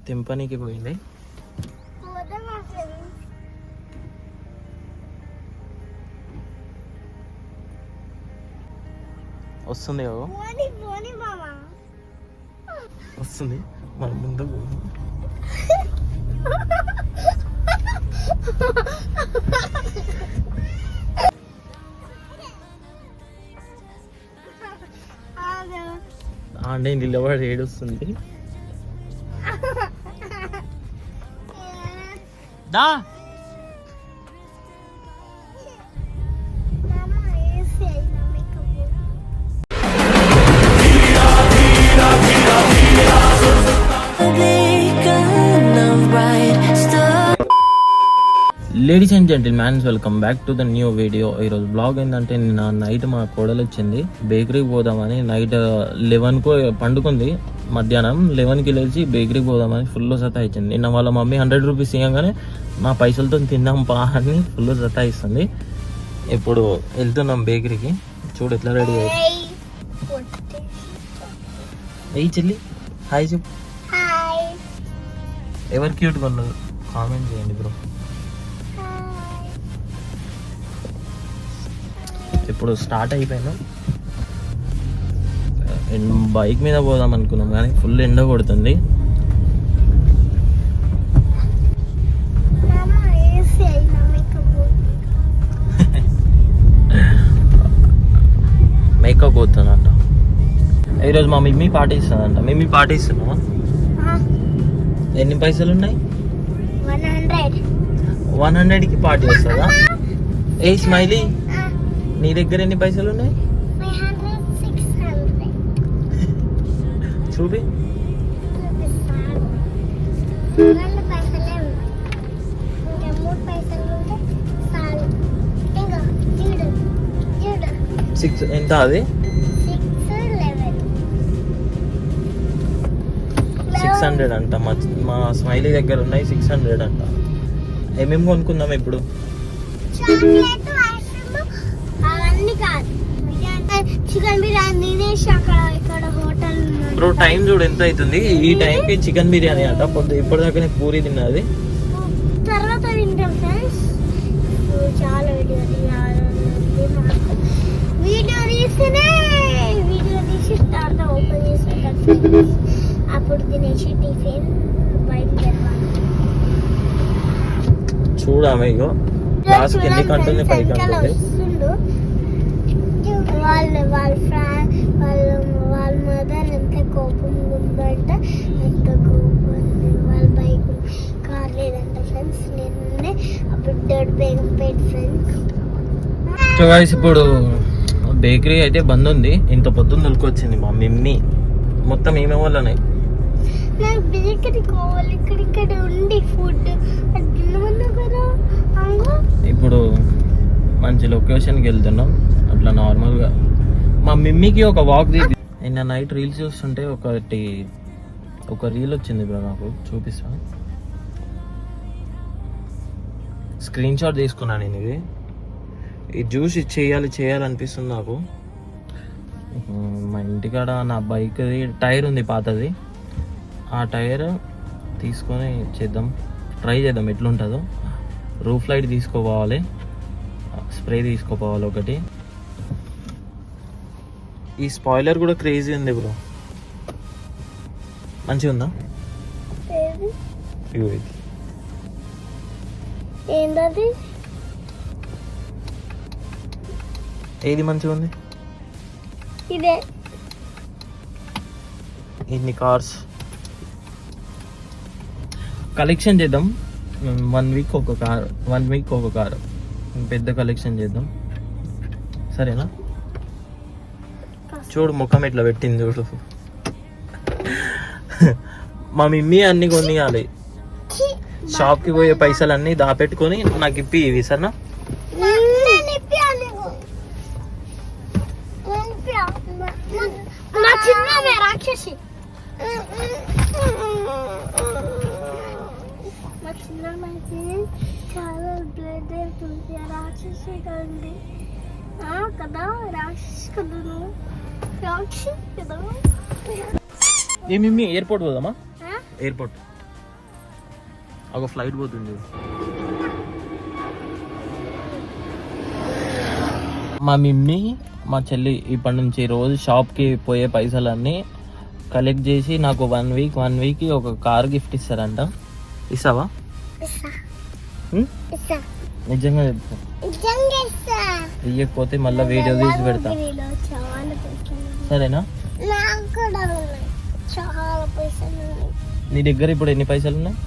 తెంపనీకి పోయింది. వస్తుంది వస్తుంది మన ముందు. ఆండే నిలబడి ఏడుస్తుంది. The ladies and gentlemens, welcome back to the new video. ఈరోజు బ్లాగ్ ఏంటంటే, నిన్న నైట్ మా కోడలు వచ్చింది, బేకరీకి పోదామని. నైట్ 11కు పండుకుంది, మధ్యాహ్నం 11కి లేచి బేకరీకి పోదామని ఫుల్ సతాయించింది. నిన్న వాళ్ళ మమ్మీ 100 రూపీస్ ఇవ్వగానే నా పైసలతో తిందాం పా అని ఫుల్ సతాయిస్తుంది. ఇప్పుడు వెళ్తున్నాం బేకరీకి. చూడు ఎట్లా రెడీ అయ్యి. అయ్యి చెల్లి హాయ్ చెప్పు. ఎవరు క్యూట్గా ఉన్నారు కామెంట్ చేయండి బ్రో. ఇప్పుడు స్టార్ట్ అయిపోయినాం. బైక్ మీద పోదాం అనుకున్నాం కానీ ఫుల్ ఎండ కొడుతుంది. మేకప్ పోతుందంట ఈరోజు. మా మమ్మీ పార్టీ ఇస్తుందంట. మమ్మీ పార్టీ ఇస్తున్నావా? ఎన్ని పైసలు ఉన్నాయి? 100కి పార్టీ వస్తుందా? ఏ స్మైలీ, నీ దగ్గర ఎన్ని పైసలు ఉన్నాయి? చూపి. ఎంత అది? 600 అంట. మా స్మైలీ దగ్గర ఉన్నాయి 600 అంట. ఏమేమి కొనుక్కుందాం ఇప్పుడు? చికెన్ బిర్యానీ ఇక్కడ హోటల్ బ్రో. టైం చూడు ఎంత అవుతుంది. ఈ టైంకి చికెన్ బిర్యానీ అంట. ఇప్పటిదాకా పూరి తిన్నది, తర్వాత తింటాం ఫ్రెండ్స్. చాలా వీడియో తీసి తర్వాత ఓపెన్ చేసి అప్పుడు తినేసి టిఫిన్ బయట చూడమే. ఇగో లాస్ట్ ఎన్ని కంటుంది? 10 కంటుంది. వాళ్ళ మదర్ ఎంత కోపం ఉందంట, ఎంత కోపం. వాళ్ళ బైక్ కార్ లేదంట ఫ్రెండ్స్. నేను అప్పుడు ఫ్రెండ్స్. ఇప్పుడు బేకరీ అయితే బంద్ ఉంది. ఇంత పొద్దున్న దొరికొచ్చింది మా మమ్మీ. మొత్తం ఏమేమి వాళ్ళనే నాకు బేకరీ కావాలి. ఇక్కడ ఉండి ఫుడ్ కదా. ఇప్పుడు మంచి లొకేషన్కి వెళ్తున్నాం. అట్లా నార్మల్గా మా మమ్మీకి ఒక వాక్ తీసి. నిన్న నైట్ రీల్స్ చూస్తుంటే ఒక రీల్ వచ్చింది బ్రో, నాకు చూపిస్తా. స్క్రీన్ షాట్ తీసుకున్నాను నేను. ఇది చూసి చేయాలనిపిస్తుంది నాకు. మా ఇంటికాడ నా బైక్ది టైర్ ఉంది పాతది. ఆ టైర్ తీసుకొని ట్రై చేద్దాం ఎట్లుంటుందో. రూఫ్ లైట్ తీసుకోపోవాలి, స్ప్రే తీసుకోపోవాలి ఒకటి. ఈ స్పాయిలర్ కూడా క్రేజీ ఉంది బ్రో. మంచిగా ఉందా? ఏంటది? ఏది మంచిగా ఉంది? ఇదే. ఇన్ని కార్స్ కలెక్షన్ చేద్దాం. 1 వీక్ ఒక కార్ పెద్ద కలెక్షన్ చేద్దాం, సరేనా? చూడు ముఖం ఎట్లా పెట్టింది చూడు. మా మమ్మీ అన్ని కొనియాలి. షాప్కి పోయే పైసలన్నీ దాపెట్టుకొని నాకు ఇప్పి ఇవి సరేనా? రాక్షసి చాలా రాక్షసి కండి కదా. రాక్షసి కదా, రాక్షసి కదా. ఏమి ఎయిర్పోర్ట్ పోదామా? ఎయిర్పోర్ట్ ఒక ఫ్లైట్ పోతుంది. మా మమ్మీ మా చెల్లి ఇప్పటి నుంచి రోజు షాప్కి పోయే పైసలన్నీ కలెక్ట్ చేసి నాకు 1 వీక్ ఒక కార్ గిఫ్ట్ ఇస్తారంట. ఇస్తావా? నిజంగా చెప్తా. ఇయ్యకపోతే మళ్ళీ వీడియో తీసి పెడతా. సరేనా? నీ దగ్గర ఇప్పుడు ఎన్ని పైసలు ఉన్నాయి?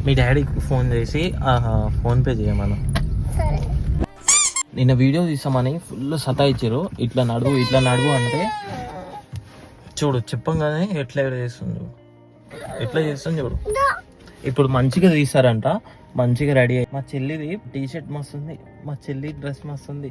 మీ డాడీకి ఫోన్ చేసి ఫోన్ పే చేయమను. నిన్న వీడియో తీసామని ఫుల్ సతాయిచ్చారు. ఇట్లా నడువు అంటే చూడు చెప్పంగానే ఎట్లా చేస్తుంది చూడు. ఇప్పుడు మంచిగా తీసారంట, మంచిగా రెడీ అయ్యి. మా చెల్లిది టీ షర్ట్ మస్తుంది, మా చెల్లి డ్రెస్ మస్తుంది.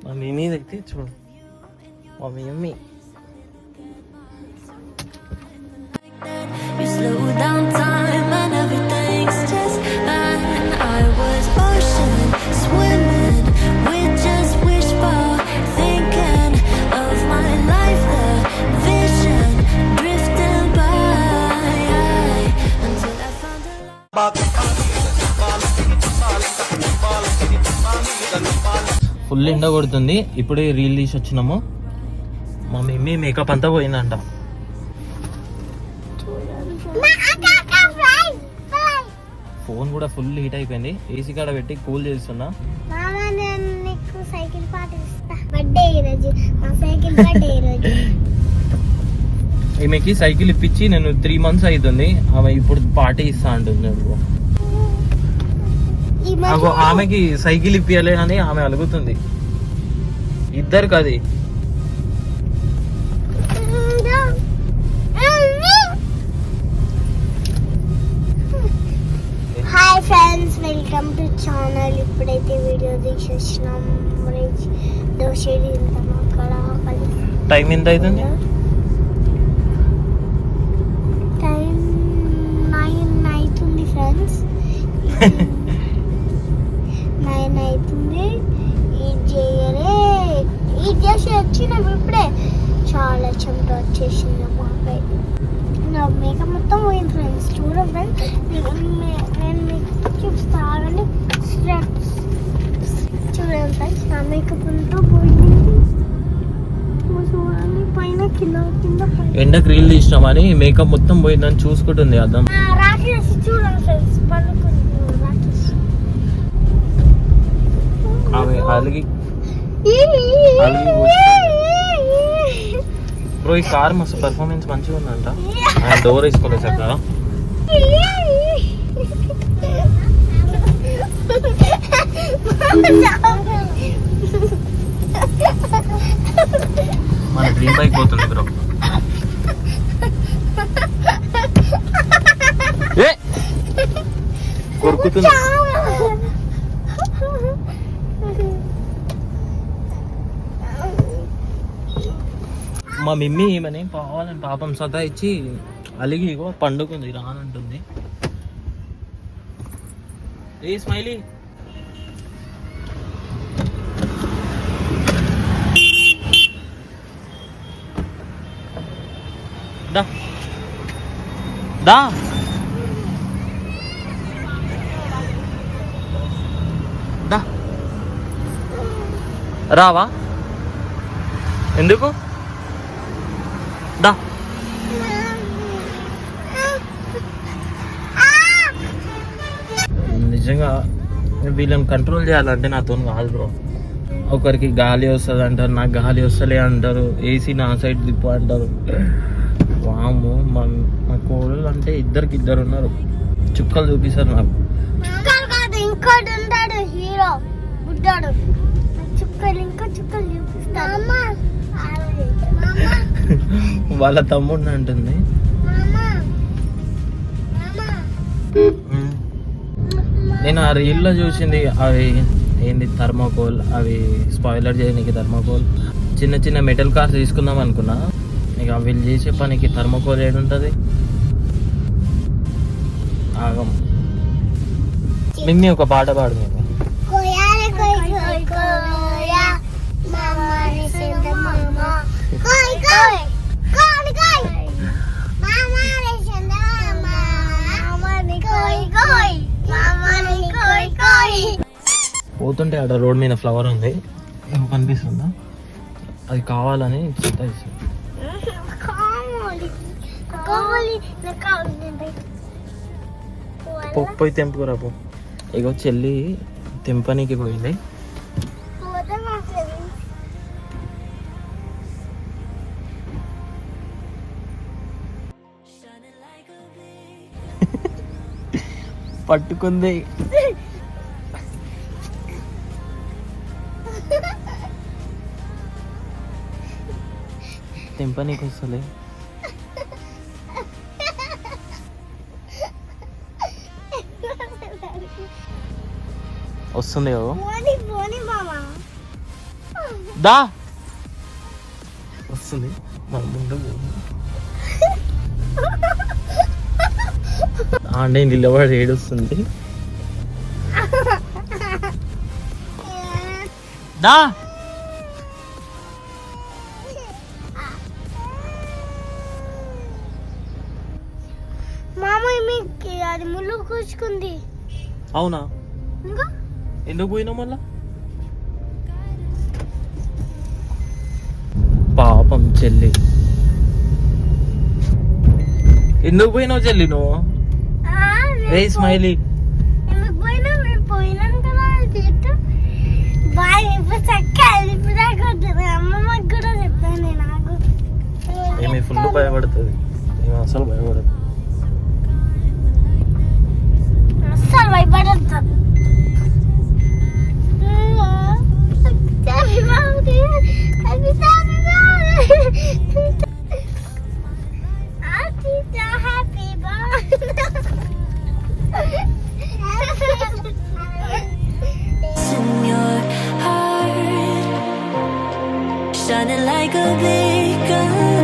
మా మమ్మీది అయితే చూడు, మా mummy You slow down time and everything's just fine. I was ocean swimming with just wishful thinking of my life, the vision drifting by until I found a full ఎండ కొడుతుంది. ఇప్పుడే రీల్ తీసి వచ్చినాము. మా మమ్మీ మేకప్ అంతా పోయిందంట. Phone కూడా full heat అయిపోయింది. ఏసీ కాడ పెట్టి కూల్ చేస్తున్నా. ఈమెకి సైకిల్ ఇప్పించి నేను 3 months అవుతుంది. ఆమె ఇప్పుడు పార్టీ ఇస్తా అంటుంది. ఆమెకి సైకిల్ ఇప్పియాలి అని ఆమె అలుగుతుంది. ఇద్దరికి అది. Hi friends, welcome to channel. ఇప్పుడైతే వీడియో తీసేసినాం. దోశ తింటాం అక్కడ. టైం ఎంత అవుతుంది? టైం 9 అవుతుంది ఫ్రెండ్స్. 9 అవుతుంది. ఈ చేసి వచ్చినాం ఇప్పుడే. చాలా చెమట వచ్చేసింది మాకైతే. నా మేకప్ మొత్తం పోయింది ఫ్రెండ్స్. చూడండి ఫ్రెండ్స్, నేను మీకు చూపిస్తా. ఆగండి. చూడండి ఫ్రెండ్స్, నా మేకప్ అంతా పోయింది. చూడండి పైన కింద ఎండకు రీల్ తీసినామని మేకప్ మొత్తం పోయిందని చూసుకుంటుంది అర్థం. రాకేసి చూడండి ఫ్రెండ్స్, పనుకుంది రాకేసి. అలిగి బ్రో, ఈ కార్ మస్తు పర్ఫార్మెన్స్ మంచిగా ఉందంట. డోర్ వేసుకోలేదు అక్కడ. మన డ్రీమ్ బైక్ పోతుంది బ్రో. కొరుకుతుంది. మా మమ్మీ ఈమెని కావాలని పాపం సదా ఇచ్చి అలిగి పండుకుంది, రానంటుంది. ఏ స్మైలీ, దా దా. దా రావా? ఎందుకు? దా. నిజంగా వీళ్ళని కంట్రోల్ చేయాలంటే నాతో కాదు బ్రో. ఒకరికి గాలి వస్తుంది అంటారు, నాకు గాలి వస్తలే అంటారు. ఏసీ నా సైడ్ తిప్పు అంటారు. వాము, మా కోడలు అంటే ఇద్దరు ఉన్నారు. చుక్కలు చూపిస్తారు నాకు. ఇంకోటి ఉంటాడు హీరో బుడ్డాడు. చుక్కలు చూపిస్తాడు. వాళ్ళ తమ్ముడిని అంటుంది. నేను ఆ రీల్లో చూసింది అవి ఏంది థర్మాకోల్, అవి స్పాయిలర్ చేయడానికి థర్మాకోల్. చిన్న చిన్న మెటల్ కార్స్ తీసుకుందాం అనుకున్నా. ఇక వీళ్ళు చేసే పనికి థర్మాకోల్ ఏడుంటుంది? ఆగం. మిమ్మీ ఒక పాట పాడు. మేము వెళ్తుంటే అక్కడ రోడ్ మీద ఫ్లవర్ ఉంది, ఏమో కనిపిస్తుందా, అది కావాలని చింత చేశాను. పోయి తెంపుకురా పో. ఇగో చెల్లి తెంపనీకి పోయింది. పట్టుకుంది. తెంపనీకి వస్తలే. వస్తుంది కదా, దా వస్తుంది మన ముందు. ఆండే నిలబడి ఏడుస్తుంది. దా మామ మీకు అది ముళ్ళు కూర్చుకుంది. అవునా, ఇంకా ఎందుకు పోయినావు మళ్ళా? పాపం చెల్లి, ఎందుకు పోయినావు చెల్లి నువ్వు? రే స్మైలీ, ఎందుకు పోయినా? మేము పోయినాం కదా చెట్టు బాగా ఇప్పుడు చక్క ఇప్పుడు దాకా అమ్మమ్మకి కూడా చెప్పాను నేను. నాకు ఏమి ఫుల్ భయపడుతుంది, ఏమి అసలు భయపడదు. అస్సలు భయపడదు. In your heart, shining like a beacon.